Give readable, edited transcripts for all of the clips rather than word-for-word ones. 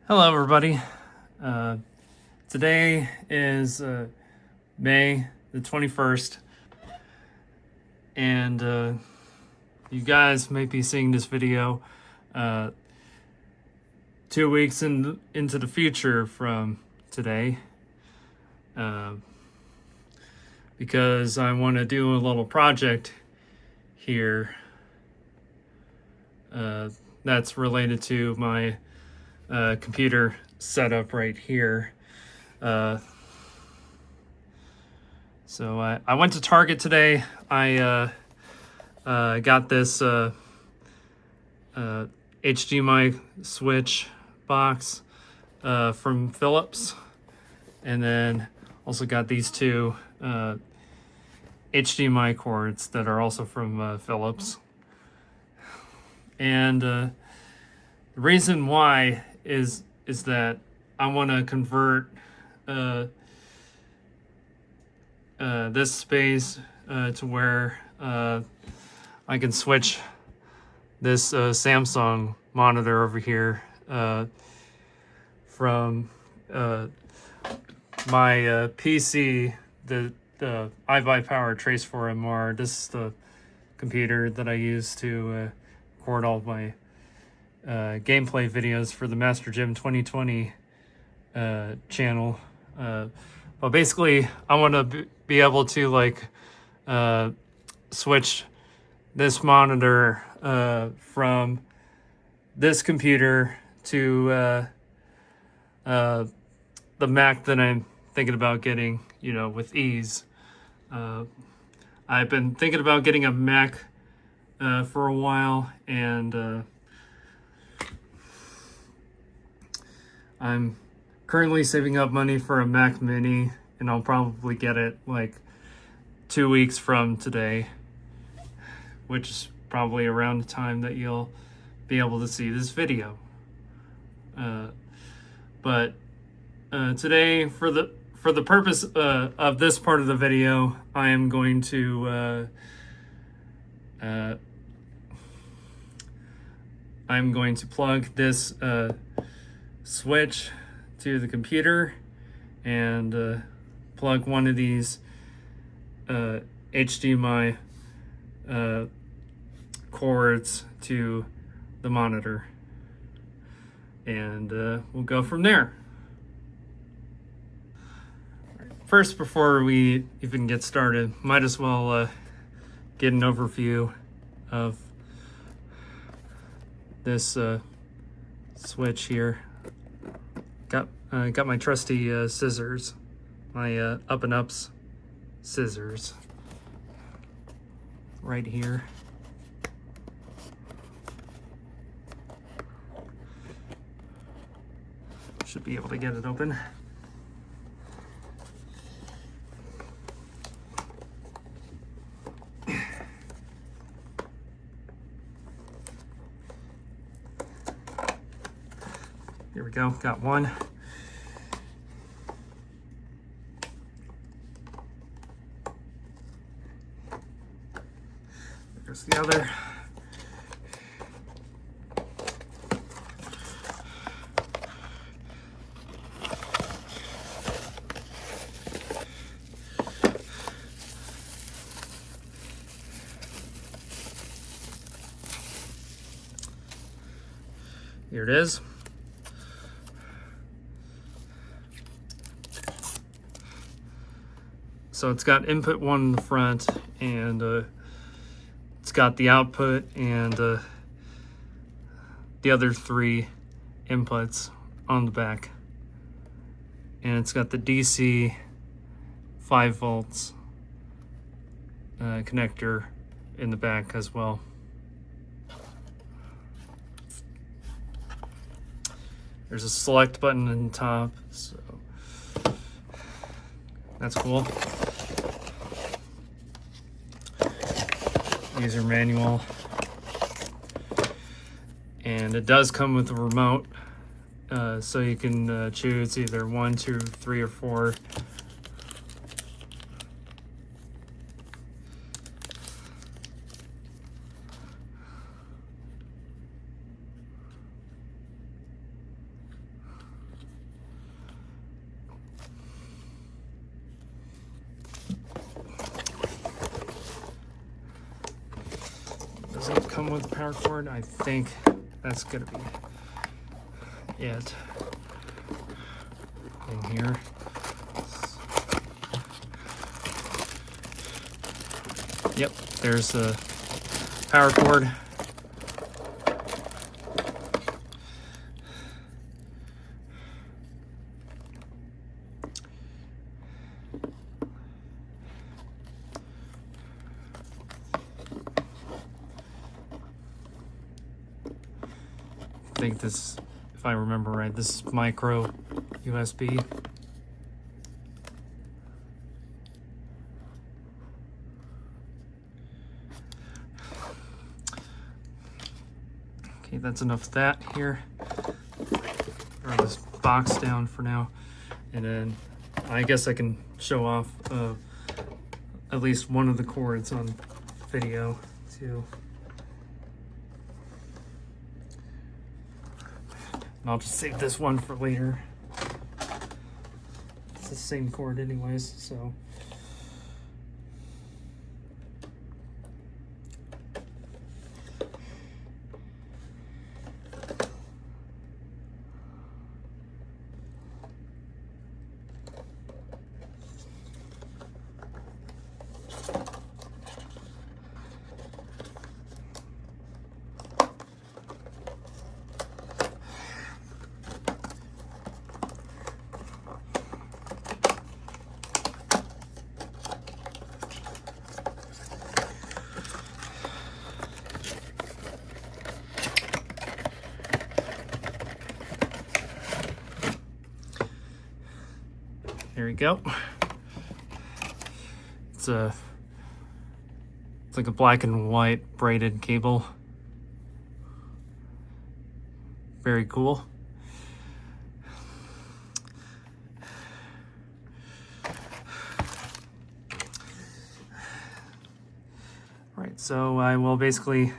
Hello, everybody. Today is May the 21st, and you guys may be seeing this video 2 weeks into the future from today, because I want to do a little project here that's related to my computer setup right here. So I went to Target today. I got this HDMI switch box from Philips, and then also got these two HDMI cords that are also from Philips. And the reason why is that I want to convert this space to where I can switch this Samsung monitor over here from my PC, the iBuyPower Trace 4 MR. This is the computer that I use to record all my gameplay videos for the Master Gym 2020 channel. But basically, I want to be able to switch this monitor from this computer to the Mac that I'm thinking about getting, with ease. I've been thinking about getting a Mac for a while, and I'm currently saving up money for a Mac Mini, and I'll probably get it 2 weeks from today, which is probably around the time that you'll be able to see this video. But today, for the purpose of this part of the video, I am going to plug this switch to the computer and plug one of these HDMI cords to the monitor, and we'll go from there. First, before we even get started, might as well get an overview of this switch here. Got my trusty scissors, my Up and Ups scissors, right here. Should be able to get it open. Here we go, got one. There's the other. Here it is. So it's got input 1 in the front, and it's got the output and the other 3 inputs on the back. And it's got the DC 5 volts connector in the back as well. There's a select button on the top, so that's cool. User manual, and it does come with a remote, so you can choose either 1, 2, 3, or 4. come with a power cord. I think that's gonna be it in here. Yep, there's the power cord. I think this, if I remember right, this is micro USB. Okay, that's enough of that here. Throw this box down for now. And then I guess I can show off at least one of the cords on video too. And I'll just save this one for later. It's the same cord anyways, so. There you go. It's like a black and white braided cable. Very cool. Right, so I will basically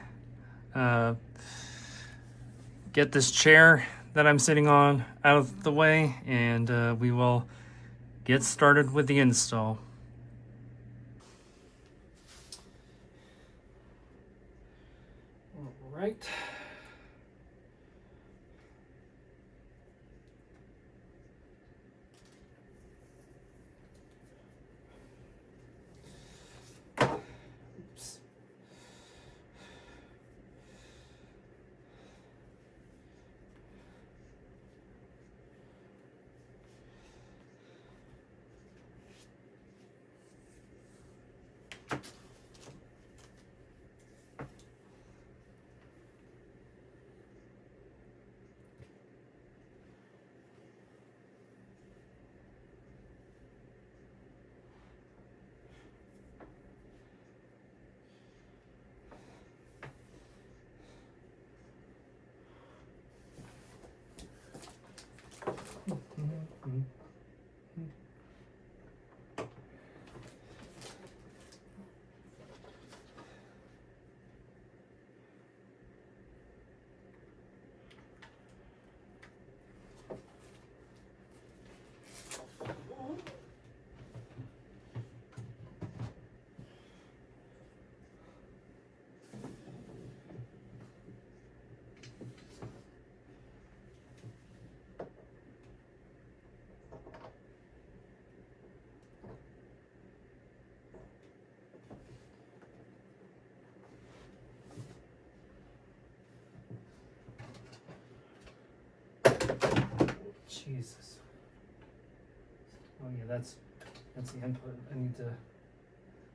get this chair that I'm sitting on out of the way, and we will get started with the install. All right. Oops. Jesus. Oh yeah, that's the input. I need to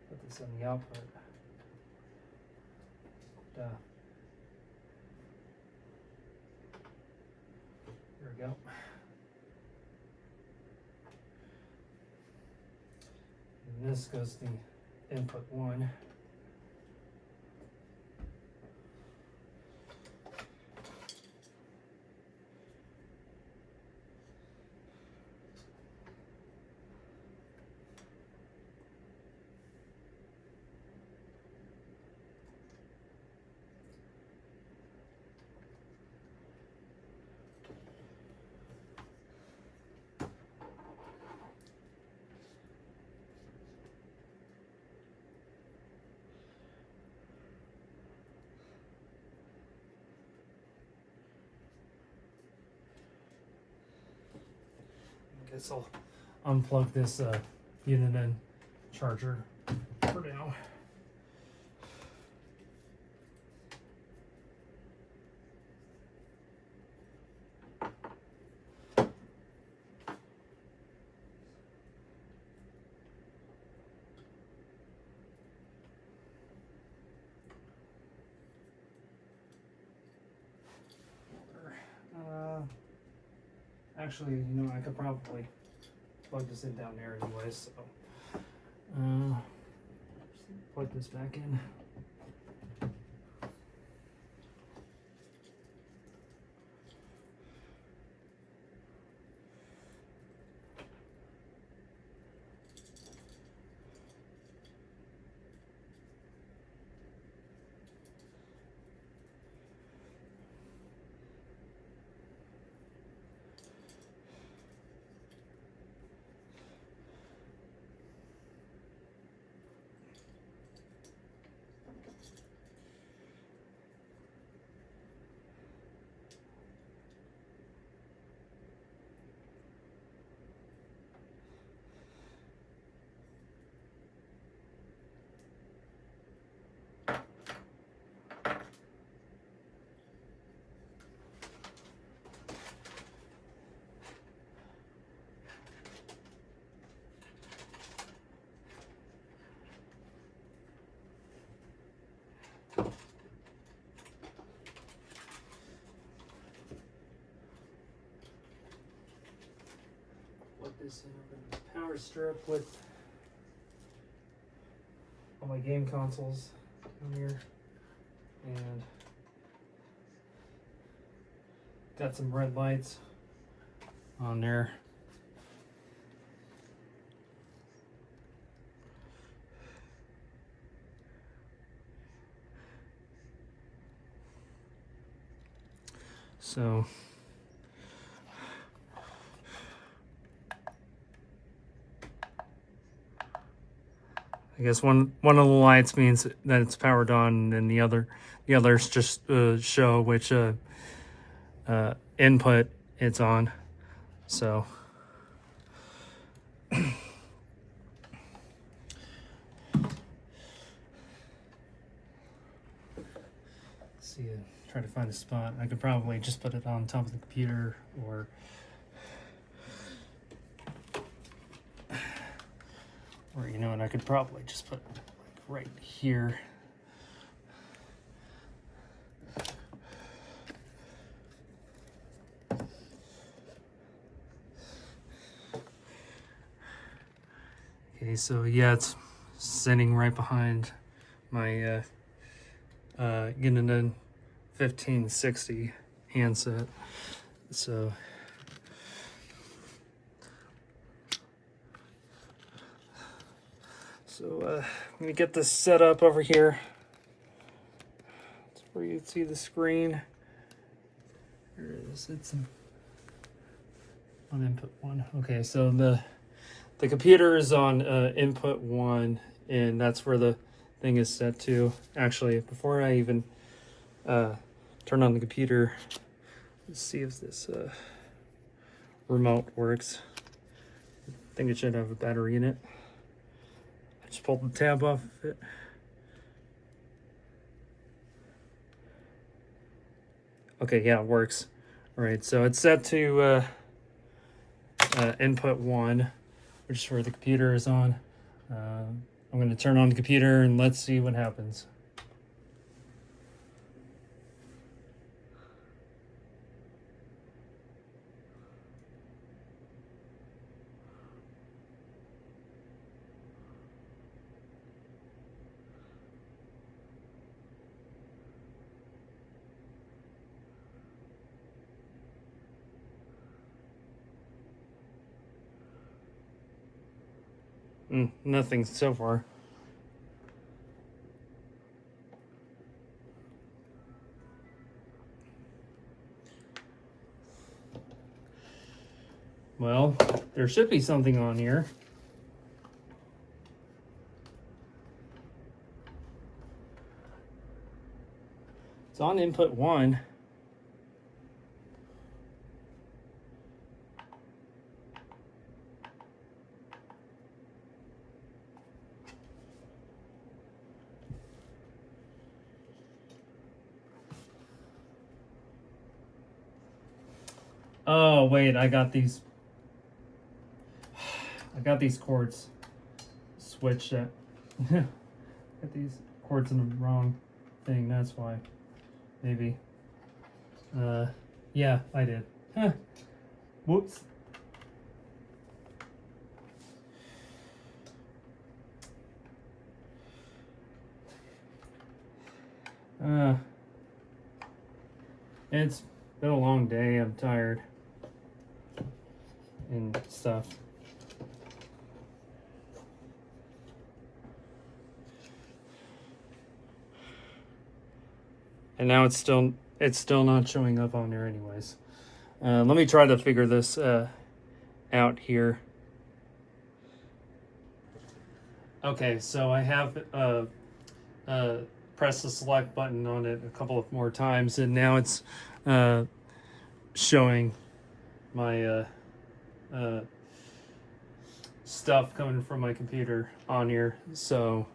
put this on the output. Duh. There we go. And this goes to the input 1. guess I'll unplug this unit and charger for now. Actually, you know, I could probably plug this in down there anyway, so plug this back in. Plug this in over the power strip with all my game consoles down here, and got some red lights on there. So I guess one of the lights means that it's powered on, and the others just show which input it's on. So see, try to find a spot. I could probably just put it on top of the computer, or you know, and I could probably just put it like right here. Okay, so yeah, it's sitting right behind my Canon 1560 handset. So I'm gonna get this set up over here. That's where you see the screen. There it is. It's on input 1. Okay, so the computer is on input 1, and that's where the thing is set to. Actually, before I even turn on the computer, let's see if this remote works. I think it should have a battery in it. I just pulled the tab off of it. Okay, yeah, it works. All right, so it's set to input 1, which is where the computer is on. I'm going to turn on the computer and let's see what happens. Nothing so far. Well, there should be something on here. It's on input 1. Oh wait, I got these cords switched at got these cords in the wrong thing, that's why. Maybe. Yeah, I did. Huh. Whoops. It's been a long day. I'm tired and stuff. And now it's still not showing up on there anyways. Let me try to figure this out here. Okay, so I have pressed the select button on it a couple of more times, and now it's showing my stuff coming from my computer on here. So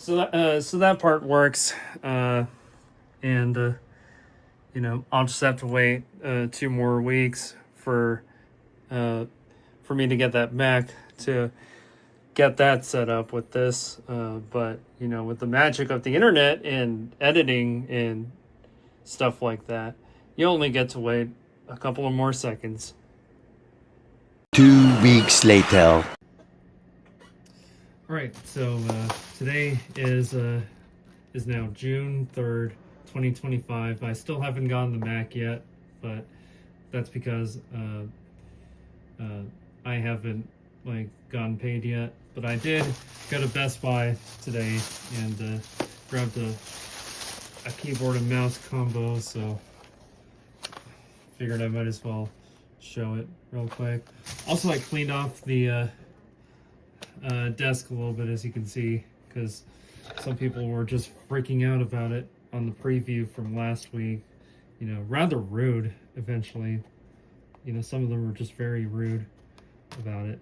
that part works, and you know, I'll just have to wait 2 more weeks for me to get that Mac to get that set up with this. But you know, with the magic of the internet and editing and stuff like that, you only get to wait a couple of more seconds. 2 weeks later. All right, so today is now June 3rd, 2025. I still haven't gotten the Mac yet, but that's because I haven't gotten paid yet. But I did go to Best Buy today and grabbed a keyboard and mouse combo, so figured I might as well show it real quick. Also, I cleaned off the desk a little bit, as you can see, because some people were just freaking out about it on the preview from last week. You know, rather rude eventually. You know, some of them were just very rude about it.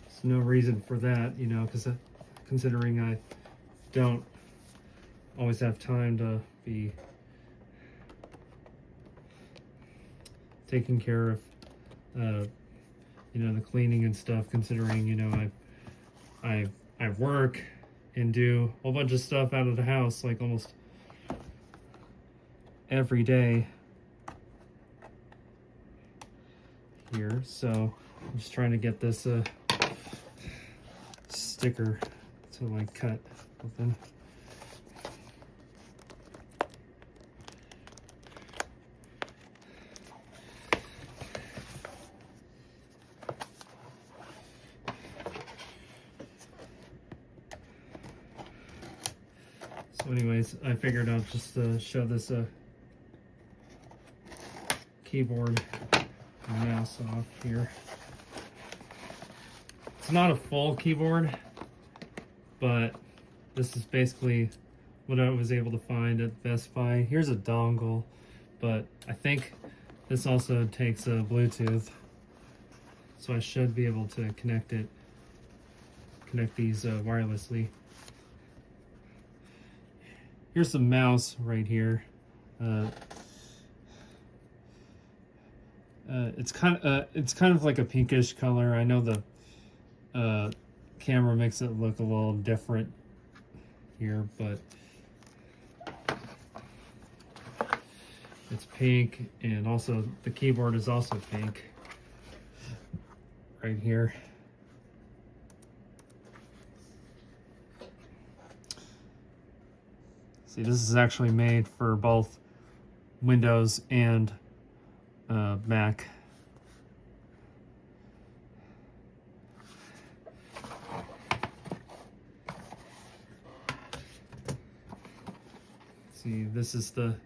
There's no reason for that, you know, because considering I don't always have time to be taking care of you know, the cleaning and stuff, considering, you know, I work and do a whole bunch of stuff out of the house like almost every day here. So I'm just trying to get this sticker to like cut open. So anyways, I figured I'll just show this keyboard and mouse off here. It's not a full keyboard, but this is basically what I was able to find at Best Buy. Here's a dongle, but I think this also takes a Bluetooth, so I should be able to connect these wirelessly. Here's the mouse right here. It's kind of like a pinkish color. I know the camera makes it look a little different here, but it's pink, and also the keyboard is also pink right here. See, this is actually made for both Windows and Mac. See, this is the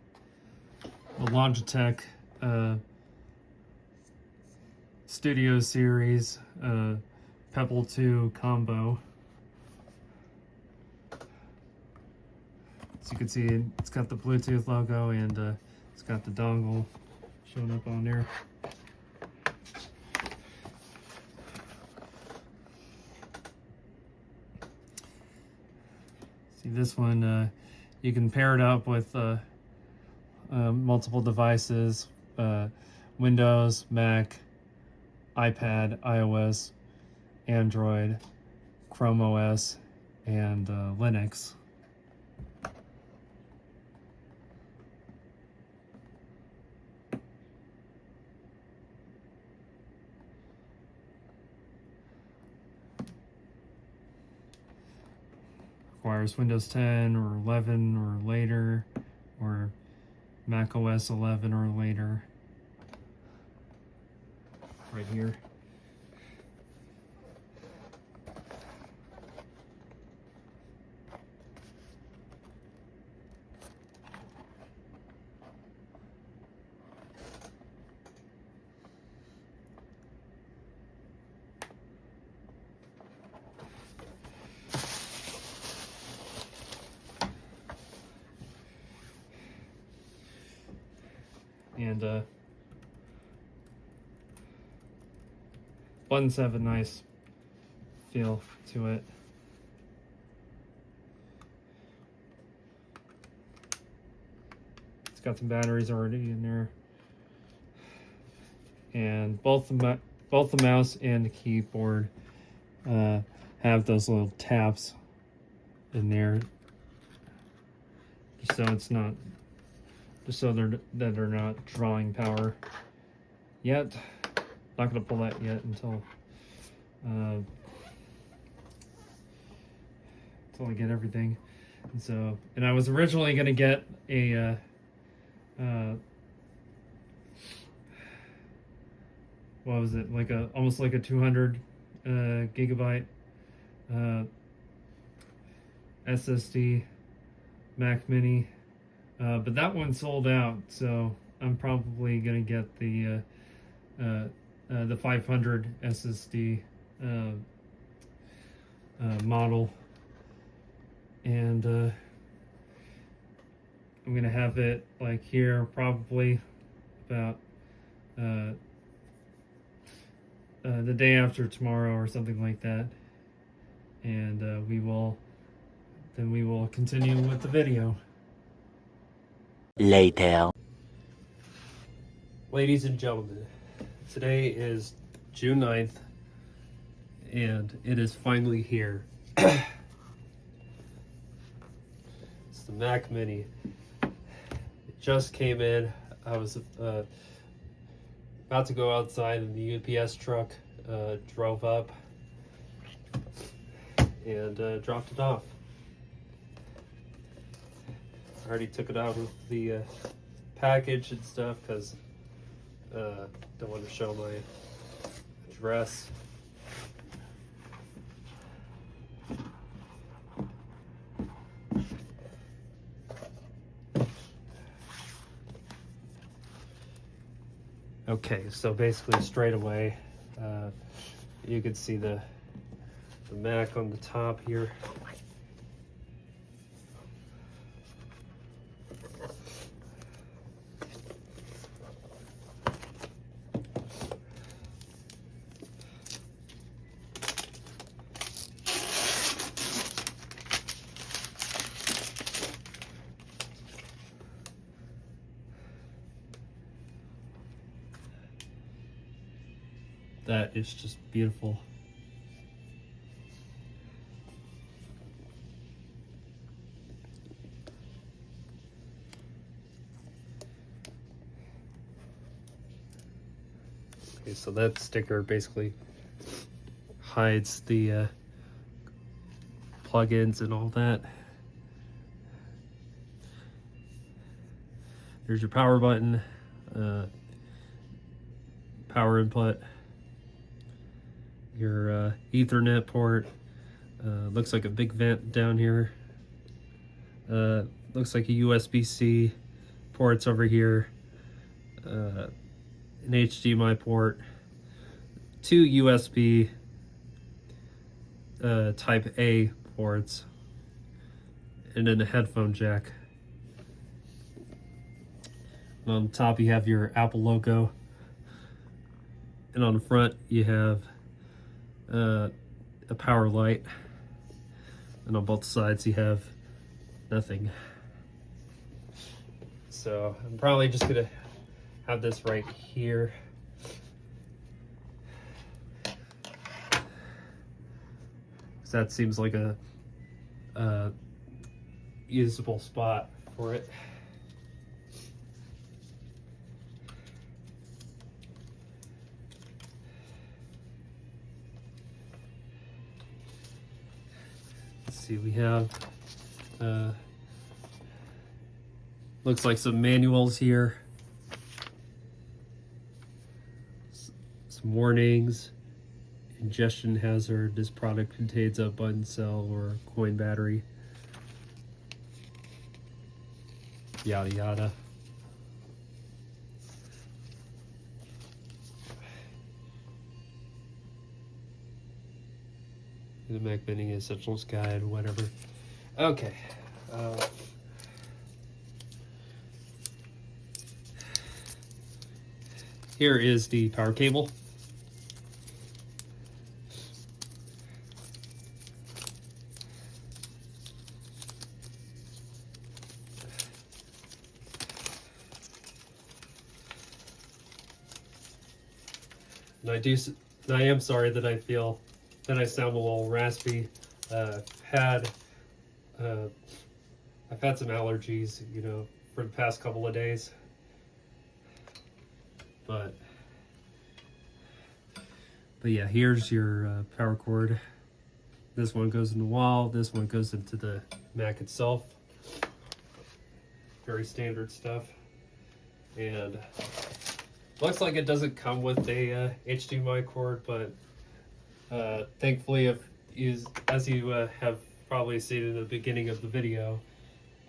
Logitech Studio Series Pebble 2 combo. As you can see, it's got the Bluetooth logo, and it's got the dongle showing up on there. See this one, you can pair it up with multiple devices, Windows, Mac, iPad, iOS, Android, Chrome OS, and Linux. Requires Windows 10 or 11 or later, or Mac OS 11 or later. Right here. And buttons have a nice feel to it. It's got some batteries already in there, and both the mouse and the keyboard have those little taps in there, just so it's not, just so they're not drawing power yet. Not gonna pull that yet until I get everything. And so, and I was originally gonna get a what was it, like almost like a 200 gigabyte SSD Mac Mini, but that one sold out, so I'm probably gonna get the 500 SSD model, and I'm gonna have it like here probably about the day after tomorrow or something like that, and we will continue with the video later. Ladies and gentlemen, today is June 9th, and it is finally here. It's the Mac Mini. It just came in. I was about to go outside, and the UPS truck drove up and dropped it off. I already took it out of the package and stuff because don't want to show my address. Okay, so basically straight away, you can see the Mac on the top here. That is just beautiful. Okay, so that sticker basically hides the plugins and all that. There's your power button, power input, your Ethernet port, looks like a big vent down here, looks like a USB-C ports over here, an HDMI port, two USB type A ports, and then a headphone jack. And on the top you have your Apple logo, and on the front you have a power light, and on both sides you have nothing. So I'm probably just gonna have this right here. So that seems like a usable spot for it. Let's see, we have looks like some manuals here, some warnings. Ingestion hazard, this product contains a button cell or coin battery, yada yada. The Mac Mini Essentials Guide, whatever. Okay. Here is the power cable. And I am sorry that I feel that I sound a little raspy. I've had some allergies, you know, for the past couple of days. But yeah, here's your power cord. This one goes in the wall. This one goes into the Mac itself. Very standard stuff. And looks like it doesn't come with a HDMI cord, but thankfully, as you have probably seen in the beginning of the video,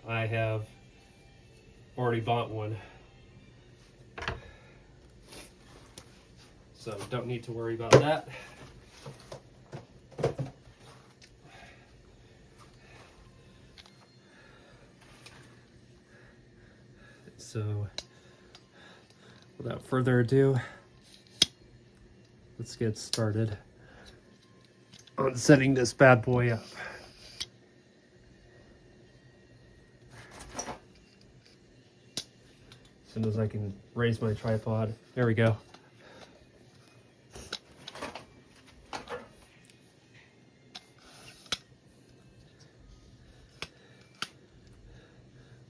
I have already bought one. So don't need to worry about that. So without further ado, let's get started on setting this bad boy up. As soon as I can raise my tripod. There we go.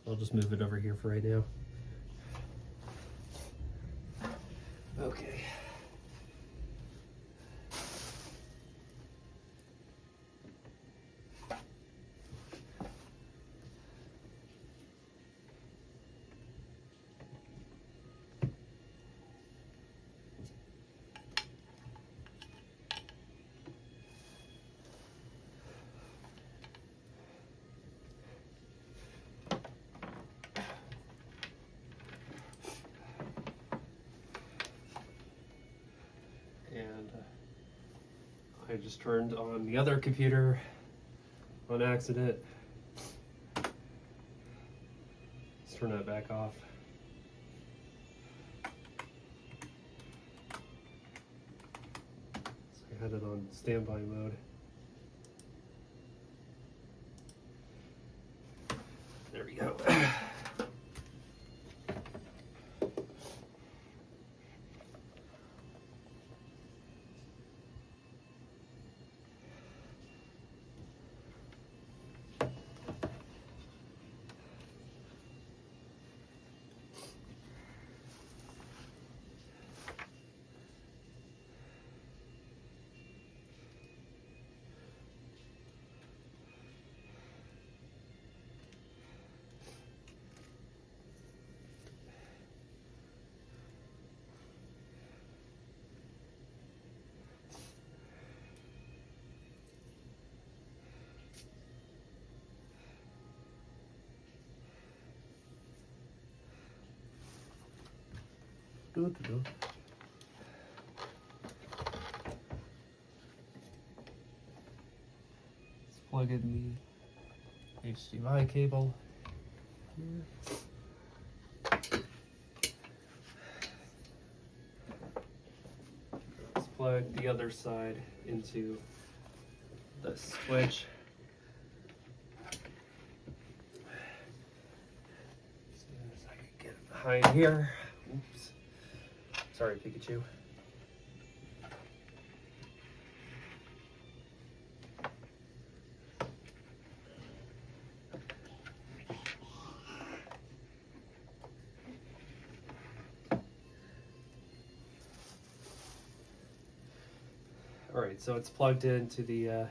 I'll just move it over here for right now. Okay. And I just turned on the other computer on accident. Let's turn that back off. So I had it on standby mode. There we go. Let's plug in the HDMI cable here. Let's plug the other side into the switch. behind here. Oops. Sorry, Pikachu. Alright, so it's plugged into the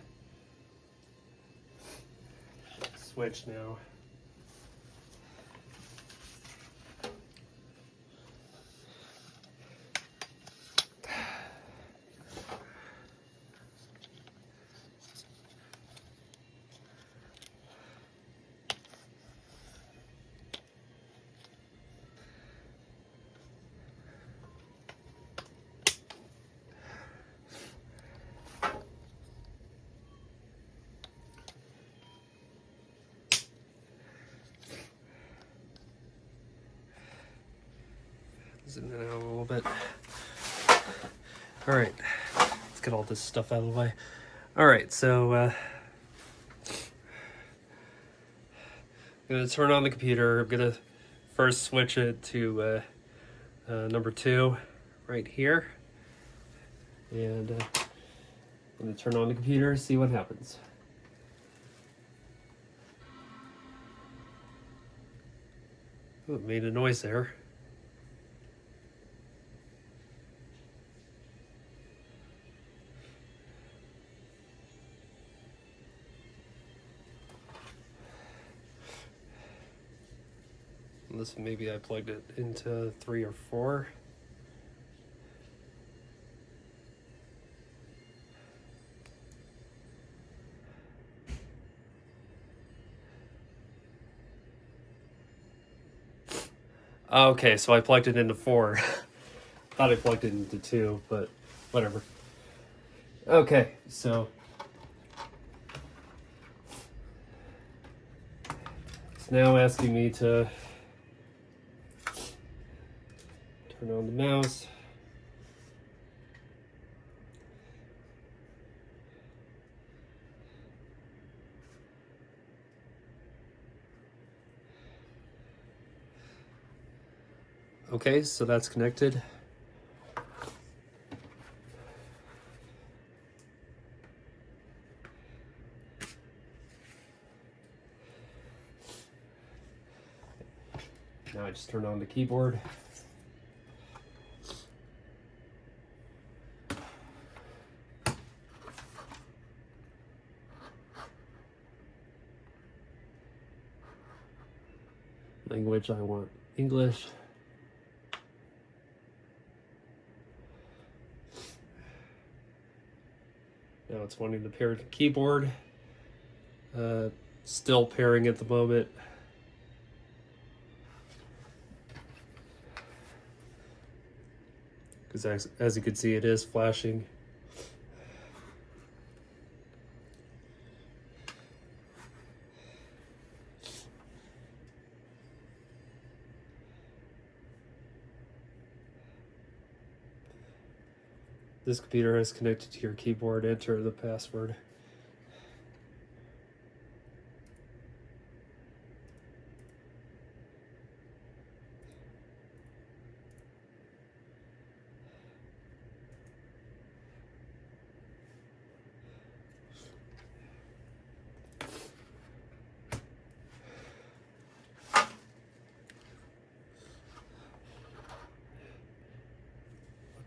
switch now. Zoom it out a little bit. All right, let's get all this stuff out of the way. All right, so I'm gonna turn on the computer. I'm gonna first switch it to number 2 right here. And I'm gonna turn on the computer, see what happens. Oh, it made a noise there. Unless maybe I plugged it into 3 or 4. Okay, so I plugged it into 4. Thought I plugged it into 2, but whatever. Okay, so it's now asking me to turn on the mouse. Okay, so that's connected. Now I just turn on the keyboard. Language, I want English. Now it's wanting to pair the keyboard. Still pairing at the moment. Because as you can see, it is flashing. This computer is connected to your keyboard. Enter the password.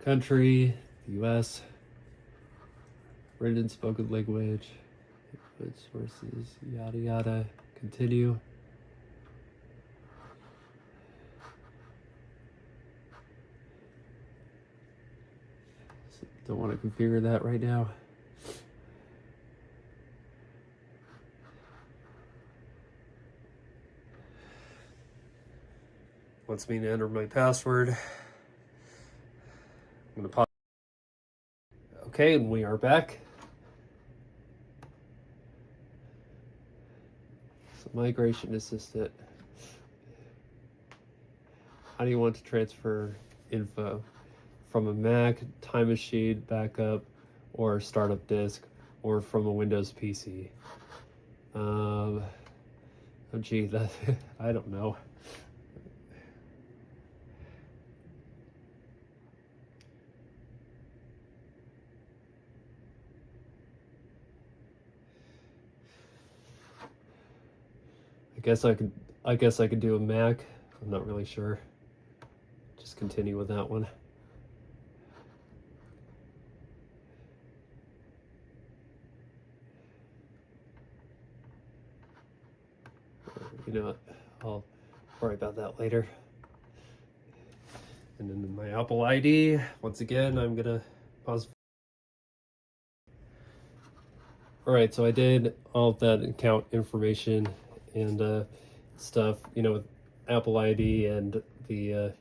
Country, the US. Written spoken language. Input sources, yada yada. Continue. Don't want to configure that right now. Wants me to enter my password. I'm gonna pause. Okay, and we are back. So migration assistant. How do you want to transfer info from a Mac, Time Machine, backup, or startup disk, or from a Windows PC? Oh gee, that I don't know. I guess I could do a Mac. I'm not really sure. Just continue with that one. You know what? I'll worry about that later. And then my Apple ID, once again, I'm gonna pause. All right, so I did all of that account information and stuff, you know, with Apple ID and the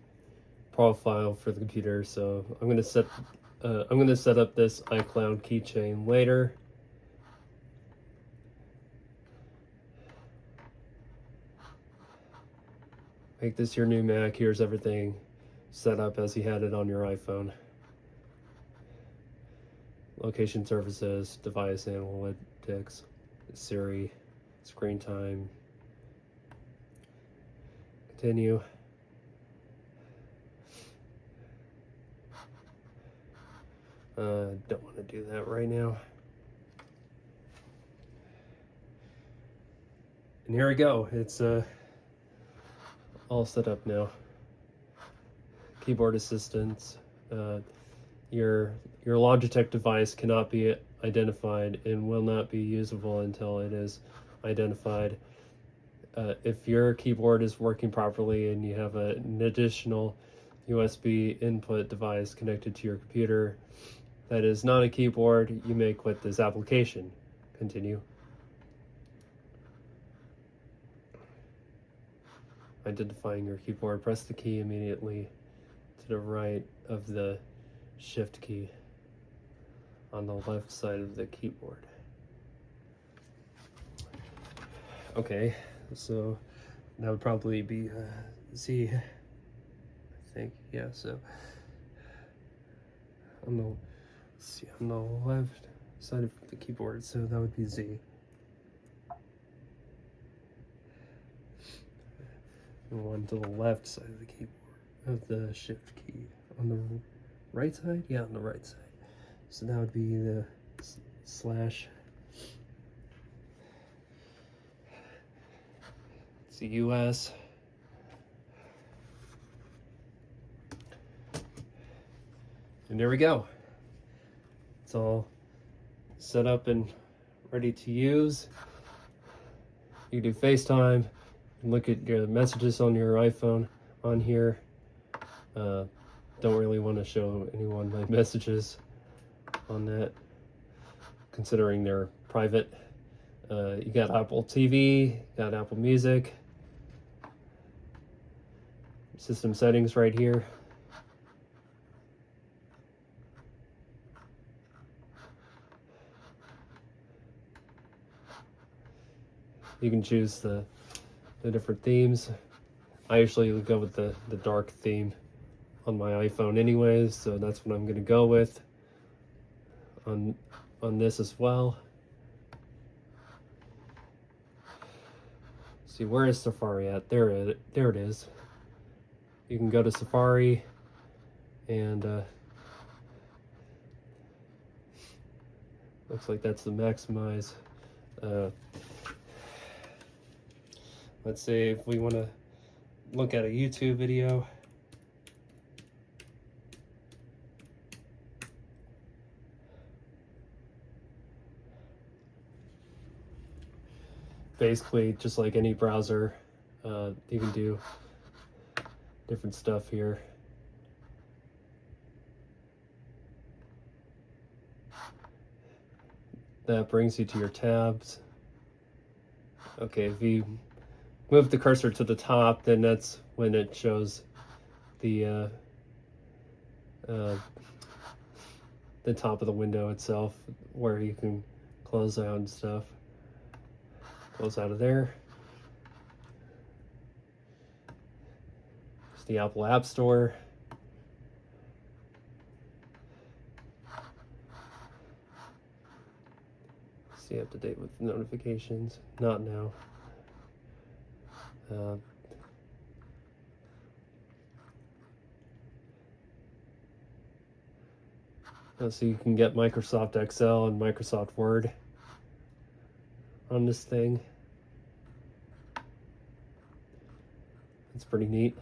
profile for the computer. So I'm gonna set up this iCloud keychain later. Make this your new Mac. Here's everything set up as you had it on your iPhone. Location services, device analytics, Siri, screen time. Continue. Don't want to do that right now. And here we go. It's all set up now. Keyboard assistance. Your Logitech device cannot be identified and will not be usable until it is identified. If your keyboard is working properly and you have an additional USB input device connected to your computer that is not a keyboard, you may quit this application. Continue. Identifying your keyboard, press the key immediately to the right of the Shift key on the left side of the keyboard. Okay, so that would probably be Z, I think. Yeah, so on the left side of the keyboard, so that would be Z. And one to the left side of the keyboard of the Shift key. On the right side? Yeah, on the right side. So that would be the slash. It's the US. And there we go. It's all set up and ready to use. You can do FaceTime, look at your messages on your iPhone on here. Don't really want to show anyone my messages on that, considering they're private. You got Apple TV, got Apple Music, system settings right here. You can choose the different themes. I usually go with the dark theme on my iPhone anyways, so that's what I'm going to go with on this as well. See, where is Safari at? There it is. You can go to Safari and looks like that's the maximize. Let's say if we want to look at a YouTube video. Basically, just like any browser, you can do different stuff here. That brings you to your tabs. Okay, if you move the cursor to the top, then that's when it shows the top of the window itself, where you can close out and stuff. Close out of there. It's the Apple App Store. Stay up to date with notifications. Not now. So you can get Microsoft Excel and Microsoft Word on this thing. It's pretty neat.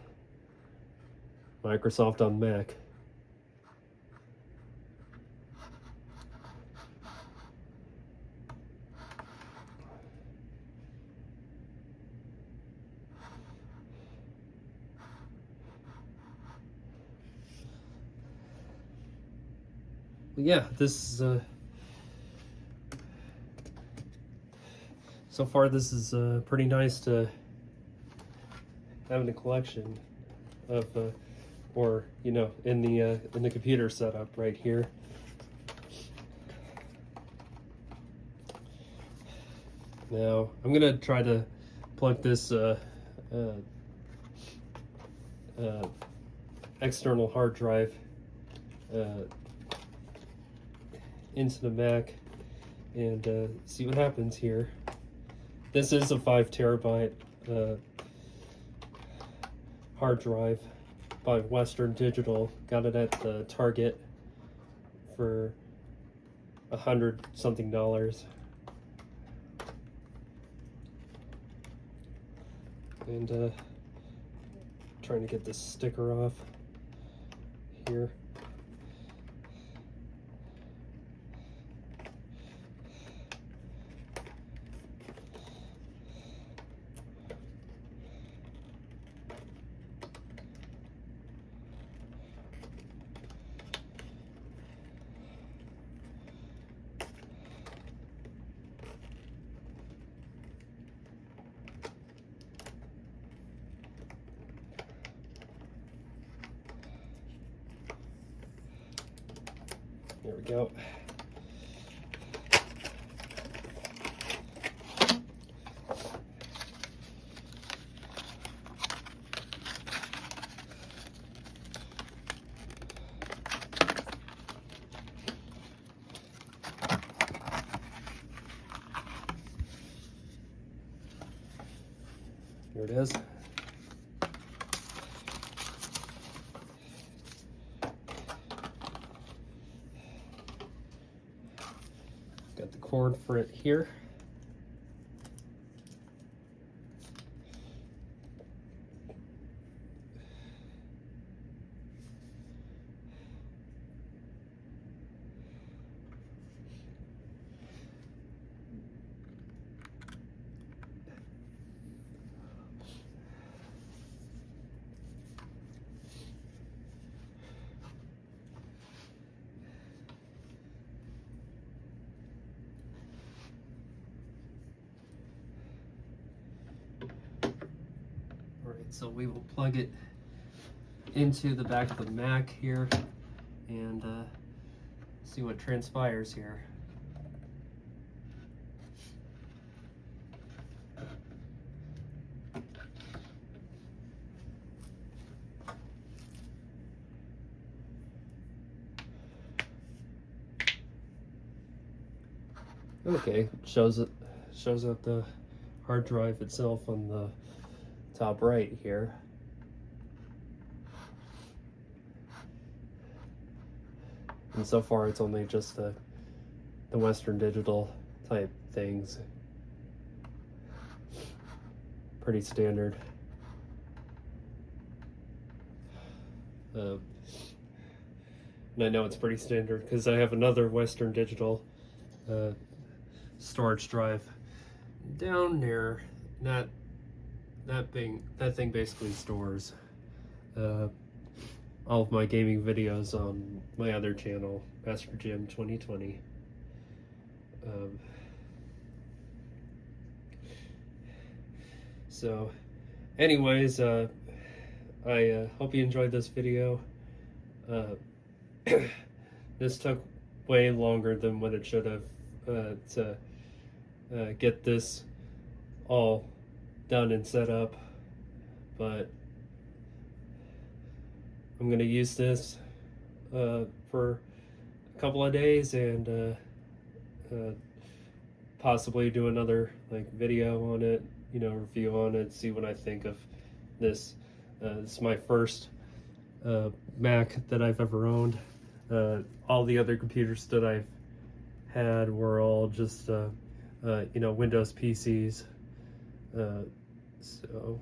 Microsoft on Mac. Yeah, this is so far this is pretty nice to have in a collection of or you know, in the computer setup right here. Now I'm gonna try to plug this external hard drive into the Mac and see what happens here. This is a 5 terabyte hard drive by Western Digital. Got it at the Target for $100 something. And trying to get this sticker off here. There we go. Here it is. Got the cord for it here. So we will plug it into the back of the Mac here and see what transpires here. Okay, shows out the hard drive itself on the top right here. And so far it's only just the Western Digital type things. Pretty standard. And I know it's pretty standard because I have another Western Digital storage drive down there. That thing basically stores all of my gaming videos on my other channel, Master Jim 2020. So anyways, I hope you enjoyed this video. This took way longer than what it should have to get this all done and set up, but I'm gonna use this for a couple of days and possibly do another video on it, review on it, see what I think of this. This is my first Mac that I've ever owned. All the other computers that I've had were all just Windows PCs. So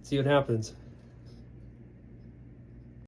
See what happens.